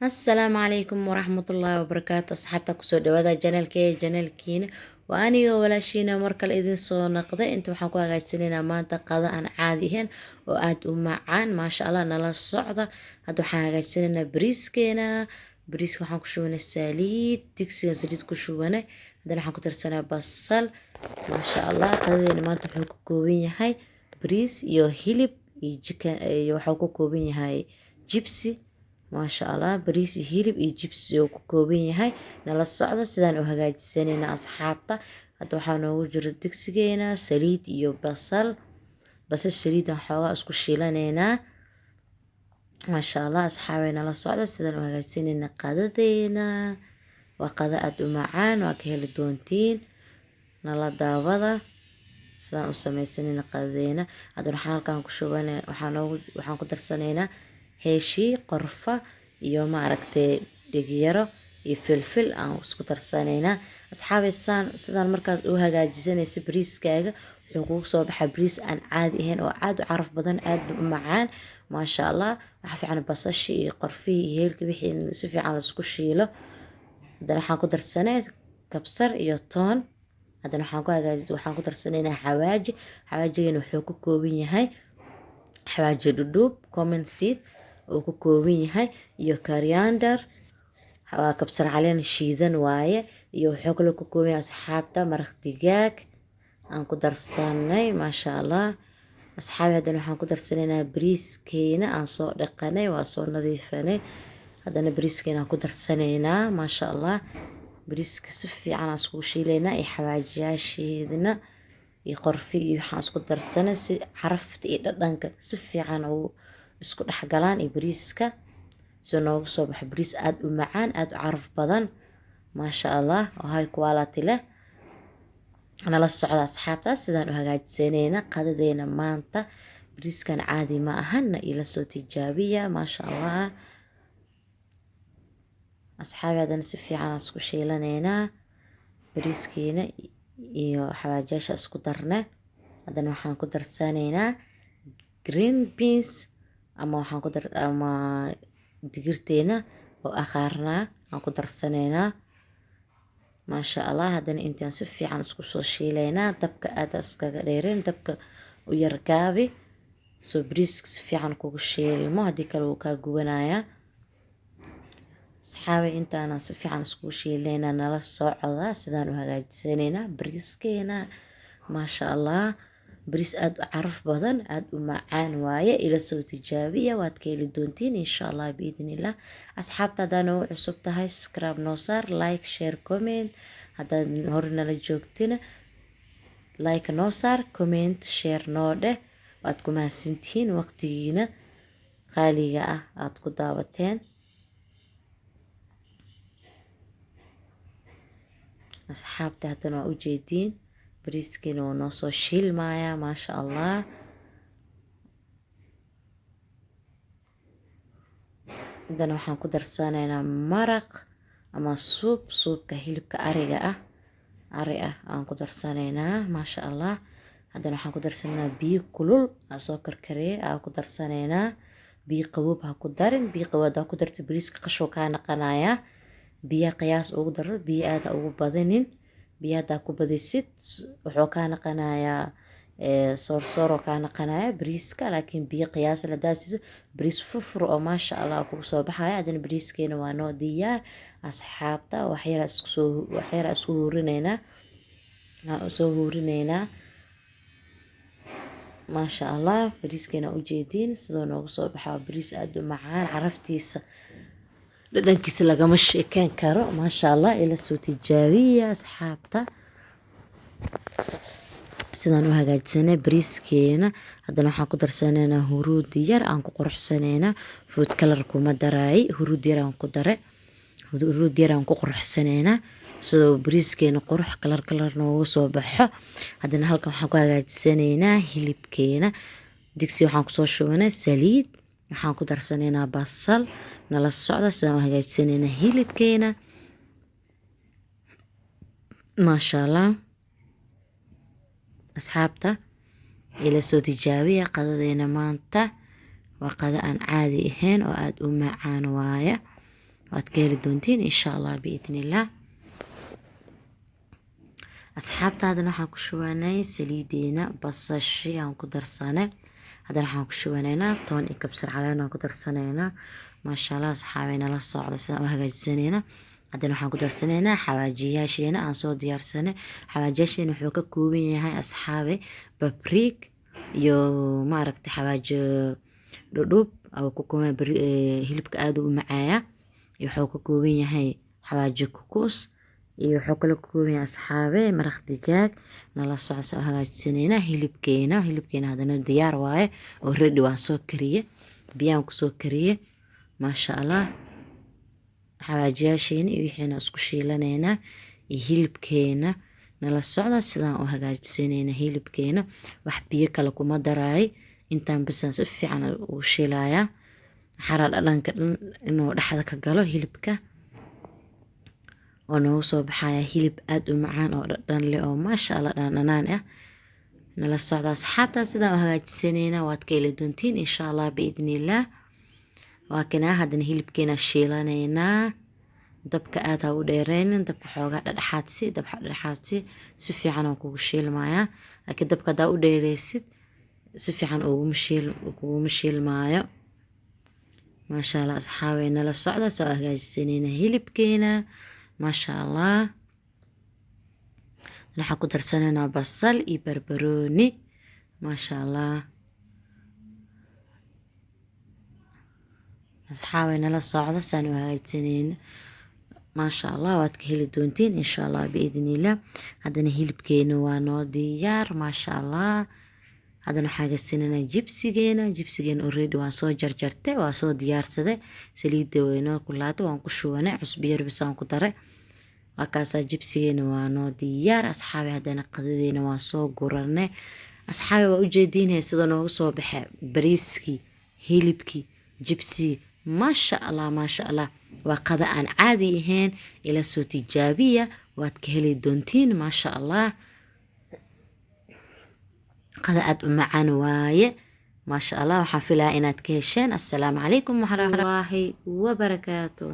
السلام عليكم ورحمة الله وبركاته أصحابتك kusoo dhawaada janalkiina waa aniga walaashiina markale idin soo naqday inta waxaan ku hagaajinaynaa maanta qado aan caadi ahayn oo aad u macaan maasha Allah nala socda hadda waxaan hagaajinaynaa bariiska waxaan ku shubanaa saliid digsiga saliid ku shubanay hadana waxaan ku darsanaa basal maasha Allah qadadeena maanta wuxuu ka kooban yahay bariis iyo hilib iyo chicken iyo wuxuu ka kooban yahay jibsi ما شاء الله بريس هيلب جبسي وكوبين هاي نلا الصعدة سدان وهجاجسنينا أصحابتا هادو حانو وجر دكسجينا سليد يو بس السليد حوا اسكو شيلانينا ما شاء الله أصحابي نلا الصعدة سدان وهجاجسنينا قادتينا وقادة أدو معان وكهل دونتين نلا داوضة سدان وسميسنينا قادتينا هادو نحال كان كشوبانا وحانو كدرسانينا heeshii qorfa iyo maaragtay dhigiyaro iyo filfil aan isku darsanaynaa asxaabi sidaan markaad u hagaajisanayso bariiskaaga wuxuu kugu soo baxaa bariis aan caadi ahayn oo aad u caraf badan aad u macaan maasha Allah waxa fiican basasha iyo qorfihii iyo heelka wixii si fiican la isku shiilo hadana waxaan ku darsanay kabsar iyo toon hadana waxaan ku darsanaynaa xawaajigeena wuxuu ka kooban yahay xawaaji dhudhuub common seed oo ku kooban yahay iyo coriander kabsar caleen shiidan waaye iyo wuxuu kale ku kooban yahay asxaabta maraq digaag aan ku darsanay maasha Allah asxaabi hadana waxaan ku darsanaynaa bariiskeena aan soo dhaqanay waa soo nadiifanay hadana bariiskeena aan ku darsanaynaa maasha Allah bariiska si fiican aan isku shiilaynaa iyo xawaajiyaasheedna iyo qorfi iyo waxaan isku darsanay si carafta iyo dhadhanka si fiican oo isku dhaxgalaan iyo bariiska soo noogu soo baxo bariis aad u macaan aad u caraf badan maasha Allah oo high quality leh nala socda asxaabta sidaan u hagaajisanayna qadadeena maanta bariiskan caadi ma ahana ila soo tijaabiya maasha Allah asxaabadan si fiican isku shiilanayna bariiskeena iyo xawaajiyaasha isku darna hadana waxaan ku darsanaynaa green beans ama waxaan ku ama digirteena oo aqaarna aan ku darsanaynaa maasha Allah hadana intaan si fiican isku soo shiilaynaa dabka aad iskaga dheereen dabka u yar gaabi soo bariiska si fiican kugu shiilmo hadii kale uu ka gubanayaa asxaabi intaan si fiican isku shiilayna nala socda sidaan u hagaajisanayna bariiskeena maasha Allah bariis aad u caraf badan aad u macaan waaye ila soo tijaabiya waad ka heli doontiin insha Allah biidnillah asxaabta hadaan u cusub tahay subscribe noo saar like share comment hadaan hore nala joogtina like noo saar comment share noo dheh waad ku mahadsantihiin waqtigiina qaaliga ah aad ku daawateen asxaabta hadana waa u jeediin bariiskeena waa noo soo shiilmaya maasha Allah hadana waxaan ku darsanaynaa maraq ama suubka hilibka ari ah aan ku darsanaynaa maasha Allah hadana waxaan ku darsanaynaa biyo kulul aan soo karkariyay aan ku darsanaynaa biyo qabow ha ku darin biyo qabow hadaa ku darto bariiska qashow ka naqanaya biyo qiyaas ugu daro biyo aad ugu badanin biyo hadaa ku badisid wuxuu ka naqanayaa soor ka naqanaya bariiska laakiin biyo qiyaas la daasiso bariis furfur oo maasha Allah ku soo baxaya hadana bariiskeena waa noo diyaar asxaabta waxyara isku huurineynaa maasha Allah bariiskeena u jeediin sidoo noogu soo baxaa bariis aad u macaan caraftiisa dhadhankiisa lagama sheekan karo maasha Allah ila soo tijaabiya asxaabta sidaan u hagaajisanay bariiskeena hadana waxaan ku darsanaynaa huruud yar aan ku quruxsanaynaa food color kuma daray huruud yar aan ku daray huruud yar aan ku quruxsanaynaa soo bariiskeena qurux kalar noogu soo baxo hadana halkan waxaan ku hagaajisanaynaa hilibkeena digsi waxaan ku soo shubanay saliid waxaan ku darsanaynaa basal nala socda sidaan u hagaajisanayna hilibkeena maasha Allah asxaabta ila soo tijaabiya qadadeena maanta waa qada aan caadi ahayn oo aad u macaan waaye waad ka heli doontiin insha allah biidni illah. asxaabtaadana waxaan ku shubanay saliideena basashi aan ku darsanay. haddana waxaan ku shubanaynaa toon iyo kabsar caleen aan ku darsanaynaa. maasha allah asxaabeyna la socda sidaan u hagaajisanaynaa. haddana waxaan ku darsanaynaa xawaajiyaasheena aan soo diyaarsanay. xawaajiyaasheena wuxuu ka kooban yahay asxaabe babriig iyo maaragtay xawaajo dhudhub oo ku kooban hilibka aad u macaaya. wuxuu ka kooban yahay xawaajo kukus iyo wuxuu kala kooban yahay asxaabe maraq digaag. nala socda oo hagaajisanaynaa hilibkeena haddana diyaar waaye oo ready waan soo kariye biyaan ku soo kariye. maasha allah xawaajiyaasheena iyo wixiina isku shiilanaynaa iyo hilibkeena. nala socda sidaan u hagaajisanaynaa hilibkeena. wax biyo kale kuma daraay intaan bisaan si fiican u shiilayaa. xara dhadhanka dhan inuu dhexda ka galo hilibka oo noogu soo baxaya hilib aad u macaan oo dhadhan leh oo maasha allah dhanaan ah. nala socda asxaabta sidaan u hagaajisanaynaa waad ka heli doontiin insha allah biidni illah. waa kanaa haddana hilibkeena shiilanaynaa. dabka aad ha u dheereynin, dabka xoogaa dhexdhexaadsi si fiican oo kugu shiilmayaa. laakiin dabka haddaa u dheereysid si fiican kuguma shiilmaayo. maasha allah asxaabey nala socda saa u hagaajisanaynaa hilibkeena. maasha allah waxaan ku darsanaynaa basal iyo barbarooni. maasha allah asxaabey nala socda saan u hagaajisanaynaa. maasha allah waad ka heli doontiin insha allah biidni illah. haddana hilibkeena waa noo diyaar maasha allah. haddana waxaa hagaajisanaynaa jibsigeena already waan soo jarjartay waa soo diyaarsaday. saliidda waynoo kulaatay waan ku shubanay cusbo yar bis aan ku daray. waa kaasaa jibsigeena waa noo diyaar asxaabe. haddana qadadeena waan soo guranay asxaabe. waa ujeediinhay sida noogu soo baxay bariiskii hilibkii jibsigii. maasha allah waa qada aan caadi ahayn. ila soo tijaabiya waad ka heli doontiin maasha allah. qada aad u macaan waaye maasha allah. waxaan filayaa inaad ka hesheen. assalaamu calaykum waraxmatullaahi wabarakaatuh.